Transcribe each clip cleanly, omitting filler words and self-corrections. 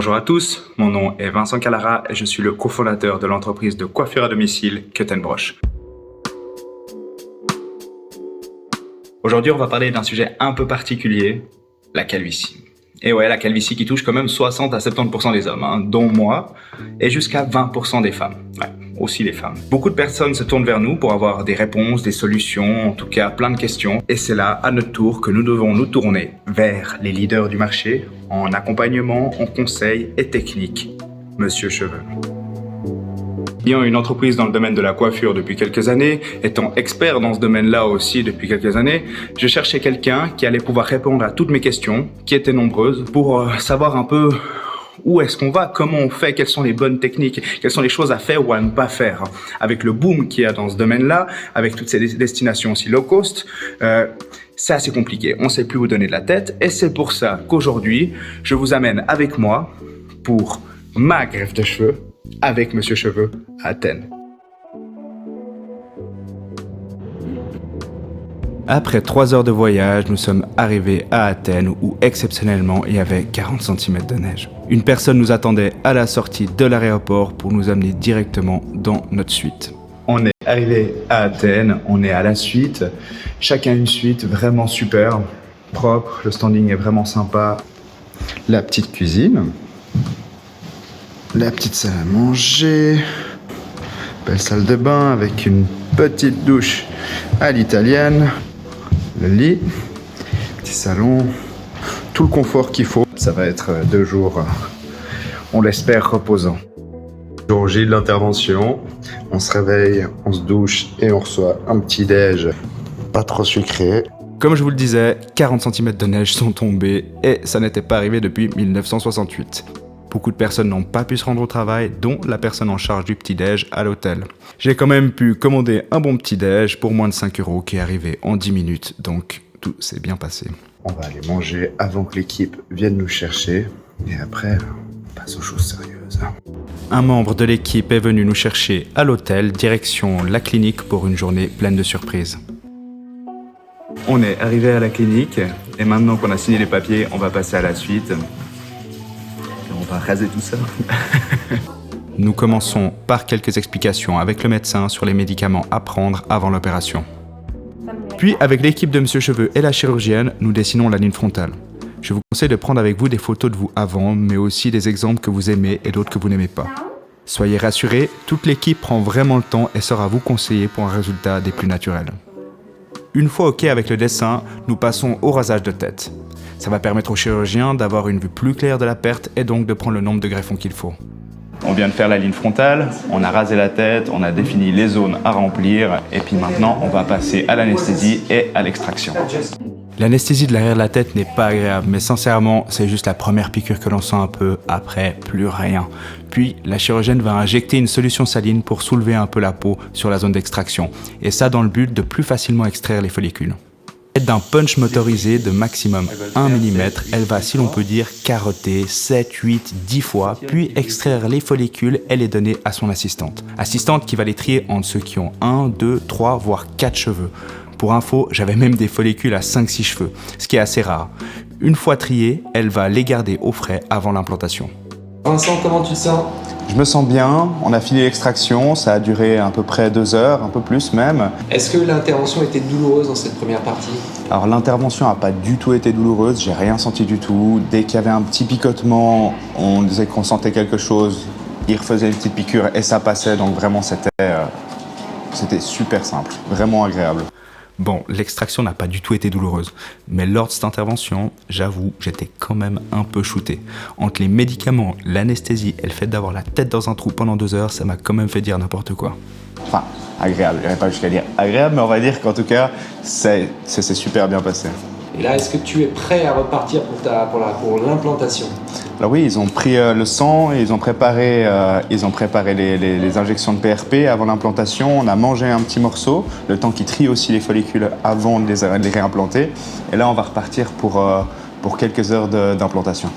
Bonjour à tous, mon nom est Vincent Callara et je suis le cofondateur de l'entreprise de coiffure à domicile Cut & Broche. Aujourd'hui, on va parler d'un sujet un peu particulier, la calvitie. Et ouais, la calvitie qui touche quand même 60 à 70% des hommes, dont moi, et jusqu'à 20% des femmes. Ouais, aussi les femmes. Beaucoup de personnes se tournent vers nous pour avoir des réponses, des solutions, en tout cas plein de questions. Et c'est là, à notre tour, que nous devons nous tourner vers les leaders du marché, en accompagnement, en conseil et technique, Monsieur Cheveux. Ayant une entreprise dans le domaine de la coiffure depuis quelques années, étant expert dans ce domaine-là aussi depuis quelques années, je cherchais quelqu'un qui allait pouvoir répondre à toutes mes questions, qui étaient nombreuses, pour savoir un peu où est-ce qu'on va, comment on fait, quelles sont les bonnes techniques, quelles sont les choses à faire ou à ne pas faire. Avec le boom qu'il y a dans ce domaine-là, avec toutes ces destinations aussi low cost, c'est assez compliqué. On ne sait plus où donner de la tête et c'est pour ça qu'aujourd'hui, je vous amène avec moi pour ma greffe de cheveux avec Monsieur Cheveux à Athènes. Après 3 heures de voyage, nous sommes arrivés à Athènes où exceptionnellement il y avait 40 cm de neige. Une personne nous attendait à la sortie de l'aéroport pour nous amener directement dans notre suite. On est arrivé à Athènes, on est à la suite, chacun une suite vraiment super, propre, le standing est vraiment sympa. La petite cuisine, la petite salle à manger, belle salle de bain avec une petite douche à l'italienne, le lit, petit salon, tout le confort qu'il faut. Ça va être 2 jours, on l'espère, reposants. Jour J de l'intervention, on se réveille, on se douche et on reçoit un petit déj pas trop sucré. Comme je vous le disais, 40 cm de neige sont tombés et ça n'était pas arrivé depuis 1968. Beaucoup de personnes n'ont pas pu se rendre au travail, dont la personne en charge du petit-déj à l'hôtel. J'ai quand même pu commander un bon petit-déj pour moins de 5 € qui est arrivé en 10 minutes, donc tout s'est bien passé. On va aller manger avant que l'équipe vienne nous chercher, et après, on passe aux choses sérieuses. Un membre de l'équipe est venu nous chercher à l'hôtel, direction la clinique pour une journée pleine de surprises. On est arrivé à la clinique, et maintenant qu'on a signé les papiers, on va passer à la suite. On va raser tout ça. Nous commençons par quelques explications avec le médecin sur les médicaments à prendre avant l'opération. Puis, avec l'équipe de Monsieur Cheveux et la chirurgienne, nous dessinons la ligne frontale. Je vous conseille de prendre avec vous des photos de vous avant, mais aussi des exemples que vous aimez et d'autres que vous n'aimez pas. Soyez rassurés, toute l'équipe prend vraiment le temps et saura vous conseiller pour un résultat des plus naturels. Une fois OK avec le dessin, nous passons au rasage de tête. Ça va permettre au chirurgien d'avoir une vue plus claire de la perte et donc de prendre le nombre de greffons qu'il faut. On vient de faire la ligne frontale, on a rasé la tête, on a défini les zones à remplir et puis maintenant on va passer à l'anesthésie et à l'extraction. L'anesthésie de l'arrière de la tête n'est pas agréable, mais sincèrement, c'est juste la première piqûre que l'on sent un peu, après plus rien. Puis, la chirurgienne va injecter une solution saline pour soulever un peu la peau sur la zone d'extraction, et ça dans le but de plus facilement extraire les follicules. Avec d'un punch motorisé de maximum 1 mm, elle va, si l'on peut dire, carotter 7, 8, 10 fois, puis extraire les follicules et les donner à son assistante. Assistante qui va les trier entre ceux qui ont 1, 2, 3, voire 4 cheveux. Pour info, j'avais même des follicules à 5-6 cheveux, ce qui est assez rare. Une fois triées, elle va les garder au frais avant l'implantation. Vincent, comment tu te sens ? Je me sens bien, on a fini l'extraction, ça a duré à peu près 2 heures, un peu plus même. Est-ce que l'intervention était douloureuse dans cette première partie ? Alors l'intervention n'a pas du tout été douloureuse, j'ai rien senti du tout. Dès qu'il y avait un petit picotement, on disait qu'on sentait quelque chose, il refaisait une petite piqûre et ça passait, donc vraiment c'était super simple, vraiment agréable. Bon, l'extraction n'a pas du tout été douloureuse, mais lors de cette intervention, j'avoue, j'étais quand même un peu shooté. Entre les médicaments, l'anesthésie et le fait d'avoir la tête dans un trou pendant 2 heures, ça m'a quand même fait dire n'importe quoi. Enfin, agréable, je n'irai pas jusqu'à dire agréable, mais on va dire qu'en tout cas, ça s'est super bien passé. Et là, est-ce que tu es prêt à repartir pour l'implantation ? Alors oui, ils ont pris le sang et ils ont préparé les injections de PRP avant l'implantation. On a mangé un petit morceau, le temps qu'ils trient aussi les follicules avant de les réimplanter. Et là, on va repartir pour quelques heures d'implantation.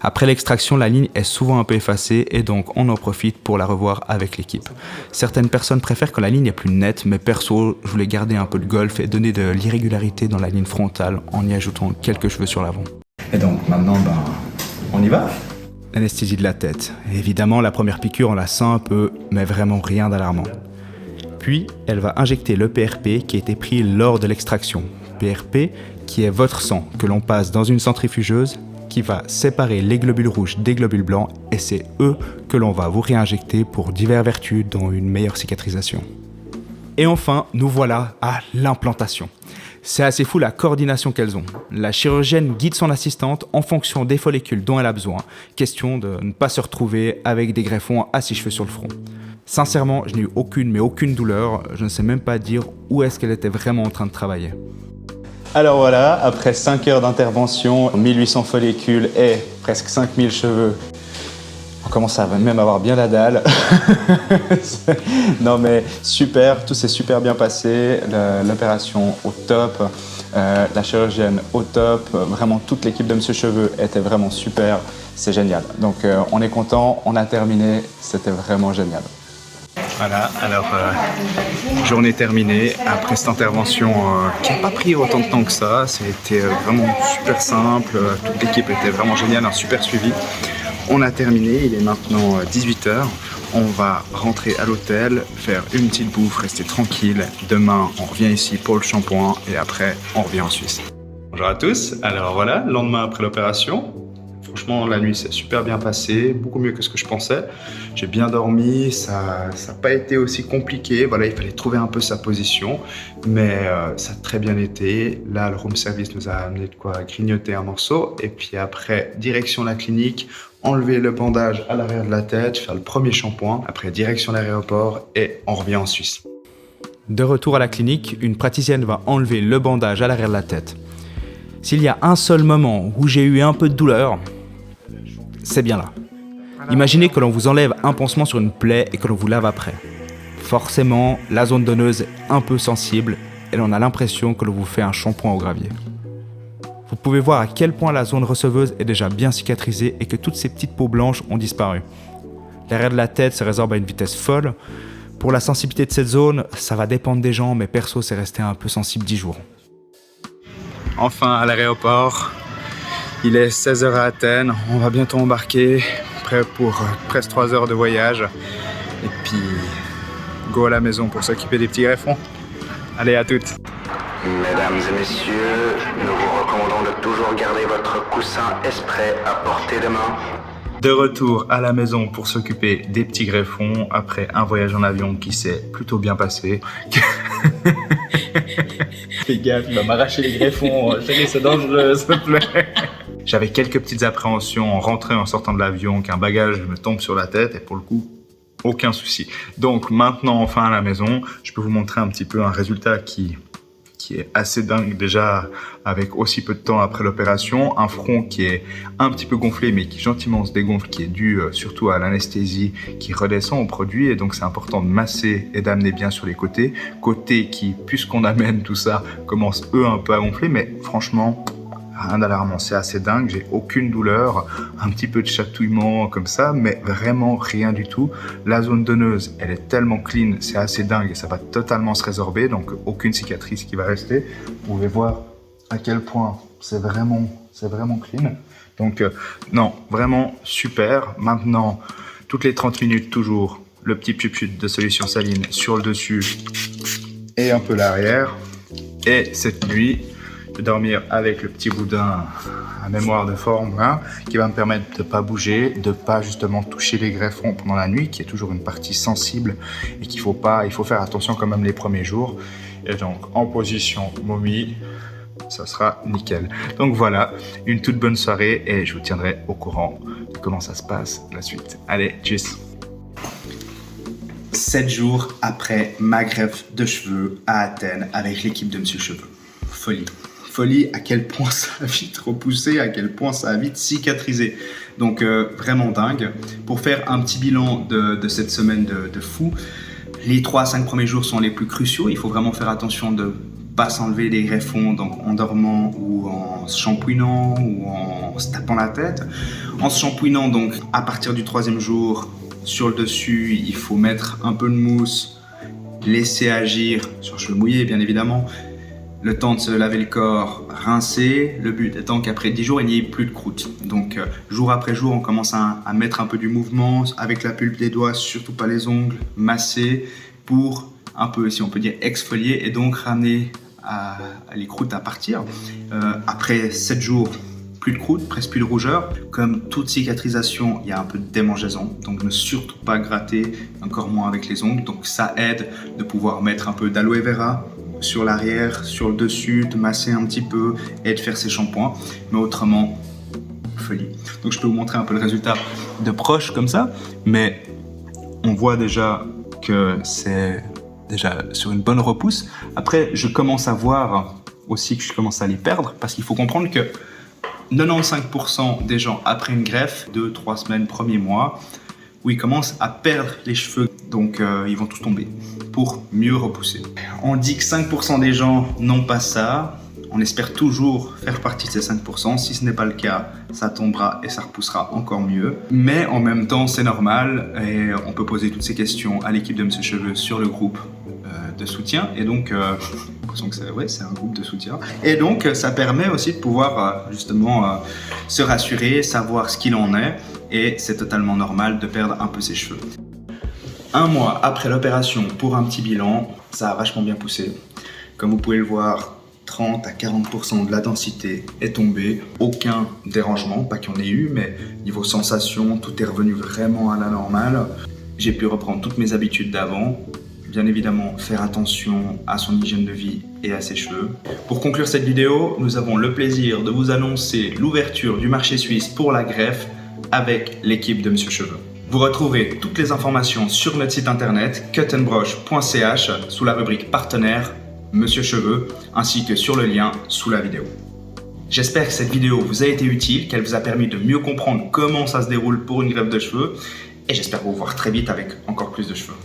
Après l'extraction, la ligne est souvent un peu effacée et donc on en profite pour la revoir avec l'équipe. Certaines personnes préfèrent quand la ligne est plus nette, mais perso, je voulais garder un peu de golf et donner de l'irrégularité dans la ligne frontale en y ajoutant quelques cheveux sur l'avant. Et donc maintenant, on y va ? l'anesthésie de la tête. Et évidemment, la première piqûre, on la sent un peu, mais vraiment rien d'alarmant. Puis, elle va injecter le PRP qui a été pris lors de l'extraction. PRP qui est votre sang que l'on passe dans une centrifugeuse qui va séparer les globules rouges des globules blancs et c'est eux que l'on va vous réinjecter pour diverses vertus dont une meilleure cicatrisation. Et enfin, nous voilà à l'implantation. C'est assez fou la coordination qu'elles ont. La chirurgienne guide son assistante en fonction des follicules dont elle a besoin. Question de ne pas se retrouver avec des greffons à 6 cheveux sur le front. Sincèrement, je n'ai eu aucune douleur. Je ne sais même pas dire où est-ce qu'elle était vraiment en train de travailler. Alors voilà, après 5 heures d'intervention, 1800 follicules et presque 5000 cheveux, on commence à même avoir bien la dalle. Non mais super, tout s'est super bien passé, l'opération au top, la chirurgienne au top, vraiment toute l'équipe de Monsieur Cheveux était vraiment super, c'est génial. Donc on est content, on a terminé, c'était vraiment génial. Voilà, alors journée terminée après cette intervention qui n'a pas pris autant de temps que ça, c'était vraiment super simple, toute l'équipe était vraiment géniale, un super suivi. On a terminé, il est maintenant 18h, on va rentrer à l'hôtel, faire une petite bouffe, rester tranquille. Demain, on revient ici pour le shampoing et après, on revient en Suisse. Bonjour à tous, alors voilà, lendemain après l'opération. Franchement, la nuit s'est super bien passée, beaucoup mieux que ce que je pensais. J'ai bien dormi, ça n'a pas été aussi compliqué. Voilà, il fallait trouver un peu sa position, mais ça a très bien été. Là, le room service nous a amené de quoi grignoter un morceau. Et puis après, direction la clinique, enlever le bandage à l'arrière de la tête, faire le premier shampoing. Après, direction l'aéroport et on revient en Suisse. De retour à la clinique, une praticienne va enlever le bandage à l'arrière de la tête. S'il y a un seul moment où j'ai eu un peu de douleur, c'est bien là. Imaginez que l'on vous enlève un pansement sur une plaie et que l'on vous lave après. Forcément, la zone donneuse est un peu sensible et l'on a l'impression que l'on vous fait un shampoing au gravier. Vous pouvez voir à quel point la zone receveuse est déjà bien cicatrisée et que toutes ces petites peaux blanches ont disparu. L'arrière de la tête se résorbe à une vitesse folle. Pour la sensibilité de cette zone, ça va dépendre des gens, mais perso, c'est resté un peu sensible 10 jours. Enfin, à l'aéroport, il est 16h à Athènes, on va bientôt embarquer, prêt pour presque 3 heures de voyage. Et puis, go à la maison pour s'occuper des petits greffons. Allez, à toutes. Mesdames et messieurs, nous vous recommandons de toujours garder votre coussin exprès à portée de main. De retour à la maison pour s'occuper des petits greffons après un voyage en avion qui s'est plutôt bien passé. Fais gaffe, il va m'arracher les greffons, chérie, c'est dangereux, s'il te plaît. J'avais quelques petites appréhensions en rentrant et en sortant de l'avion qu'un bagage me tombe sur la tête et pour le coup, aucun souci. Donc maintenant, enfin à la maison, je peux vous montrer un petit peu un résultat qui est assez dingue déjà avec aussi peu de temps après l'opération. Un front qui est un petit peu gonflé mais qui gentiment se dégonfle, qui est dû surtout à l'anesthésie qui redescend au produit et donc c'est important de masser et d'amener bien sur les côtés. Côtés qui, puisqu'on amène tout ça, commencent eux un peu à gonfler mais franchement, rien d'alarmant, c'est assez dingue, j'ai aucune douleur, un petit peu de chatouillement comme ça, mais vraiment rien du tout. La zone donneuse, elle est tellement clean, c'est assez dingue et ça va totalement se résorber, donc aucune cicatrice qui va rester. Vous pouvez voir à quel point c'est vraiment clean. Donc non, vraiment super. Maintenant, toutes les 30 minutes toujours, le petit puput de solution saline sur le dessus et un peu l'arrière. Et cette nuit, de dormir avec le petit boudin à mémoire de forme là, qui va me permettre de ne pas bouger, de ne pas justement toucher les greffons pendant la nuit, qui est toujours une partie sensible et il faut faire attention quand même les premiers jours. Et donc en position momie, ça sera nickel. Donc voilà, une toute bonne soirée et je vous tiendrai au courant de comment ça se passe la suite. Allez, tchuss. 7 jours après ma greffe de cheveux à Athènes avec l'équipe de Monsieur Cheveux. Folie à quel point ça a vite repoussé, à quel point ça a vite cicatrisé. Donc vraiment dingue. Pour faire un petit bilan de cette semaine de fou, les 3 à 5 premiers jours sont les plus cruciaux. Il faut vraiment faire attention de ne pas s'enlever les greffons donc en dormant ou en se shampouinant ou en se tapant la tête. En se shampouinant, donc à partir du 3e jour, sur le dessus, il faut mettre un peu de mousse, laisser agir sur cheveux mouillés bien évidemment. Le temps de se laver le corps, rincer, le but étant qu'après 10 jours, il n'y ait plus de croûte. Donc jour après jour, on commence à mettre un peu du mouvement avec la pulpe des doigts, surtout pas les ongles, masser pour un peu, si on peut dire, exfolier et donc ramener les croûtes à partir. Après 7 jours, plus de croûte, presque plus de rougeur. Comme toute cicatrisation, il y a un peu de démangeaison, donc ne surtout pas gratter, encore moins avec les ongles. Donc ça aide de pouvoir mettre un peu d'aloe vera sur l'arrière, sur le dessus, de masser un petit peu et de faire ses shampoings. Mais autrement, folie. Donc je peux vous montrer un peu le résultat de proche comme ça, mais on voit déjà que c'est déjà sur une bonne repousse. Après, je commence à voir aussi que je commence à les perdre parce qu'il faut comprendre que 95% des gens après une greffe, 2-3 semaines, premier mois, où ils commencent à perdre les cheveux, donc ils vont tous tomber pour mieux repousser. On dit que 5% des gens n'ont pas ça. On espère toujours faire partie de ces 5%. Si ce n'est pas le cas, ça tombera et ça repoussera encore mieux. Mais en même temps, c'est normal et on peut poser toutes ces questions à l'équipe de Monsieur Cheveux sur le groupe de soutien. Et donc, c'est un groupe de soutien. Et donc, ça permet aussi de pouvoir justement se rassurer, savoir ce qu'il en est. Et c'est totalement normal de perdre un peu ses cheveux. 1 mois après l'opération, pour un petit bilan, ça a vachement bien poussé. Comme vous pouvez le voir, 30 à 40% de la densité est tombée. Aucun dérangement, pas qu'il y en ait eu, mais niveau sensation, tout est revenu vraiment à la normale. J'ai pu reprendre toutes mes habitudes d'avant. Bien évidemment, faire attention à son hygiène de vie et à ses cheveux. Pour conclure cette vidéo, nous avons le plaisir de vous annoncer l'ouverture du marché suisse pour la greffe avec l'équipe de Monsieur Cheveux. Vous retrouverez toutes les informations sur notre site internet cutandbrush.ch sous la rubrique partenaire Monsieur Cheveux ainsi que sur le lien sous la vidéo. J'espère que cette vidéo vous a été utile, qu'elle vous a permis de mieux comprendre comment ça se déroule pour une greffe de cheveux et j'espère vous voir très vite avec encore plus de cheveux.